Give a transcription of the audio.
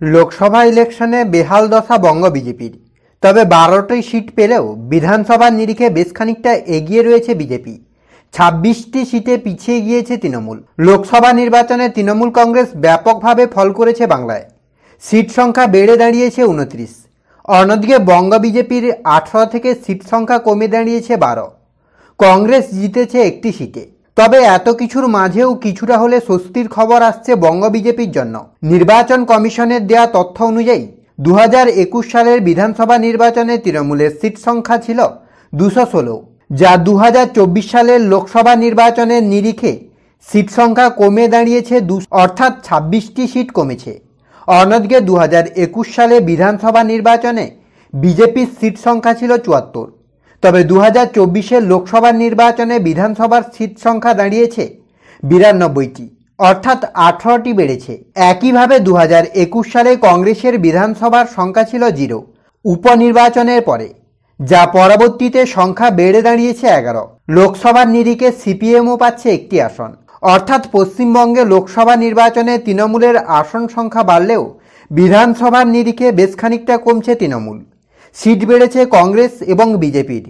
লোকসভা ইলেকশনে বেহাল দশা বঙ্গ বিজেপির। তবে 12টি সিট পেলেও বিধানসভার নিরিখে বেশ খানিকটা এগিয়ে রয়েছে বিজেপি। 26টি সিটে পিছিয়ে গিয়েছে তৃণমূল। লোকসভা নির্বাচনে তৃণমূল কংগ্রেস ব্যাপকভাবে ফল করেছে বাংলায়। সিট সংখ্যা বেড়ে দাঁড়িয়েছে 29। অন্যদিকে বঙ্গ বিজেপির 18 থেকে সিট সংখ্যা কমে দাঁড়িয়েছে 12। কংগ্রেস জিতেছে একটি সিটে। তবে এত কিছুর মাঝেও কিছুটা হলে স্বস্তির খবর আসছে বঙ্গ বিজেপির জন্য। নির্বাচন কমিশনের দেয়া তথ্য অনুযায়ী 2021 সালের বিধানসভা নির্বাচনে তৃণমূলের সিট সংখ্যা ছিল 216, যা 2024 সালের লোকসভা নির্বাচনের নিরিখে সিট সংখ্যা কমে দাঁড়িয়েছে অর্থাৎ 26টি সিট কমেছে। অন্যদিকে 2021 সালে বিধানসভা নির্বাচনে বিজেপির সিট সংখ্যা ছিল 74। তবে 2024-এর লোকসভা নির্বাচনে বিধানসভার সিট সংখ্যা দাঁড়িয়েছে 92টি, অর্থাৎ 18টি বেড়েছে। একইভাবে 2021 সালে কংগ্রেসের বিধানসভার সংখ্যা ছিল 0 উপনির্বাচনের পরে, যা পরবর্তীতে সংখ্যা বেড়ে দাঁড়িয়েছে 11। লোকসভার নিরিখে সিপিএমও পাচ্ছে একটি আসন। অর্থাৎ পশ্চিমবঙ্গে লোকসভা নির্বাচনে তৃণমূলের আসন সংখ্যা বাড়লেও বিধানসভার নিরিখে বেশ খানিকটা কমছে তৃণমূল। সিট বেড়েছে কংগ্রেস এবং বিজেপির।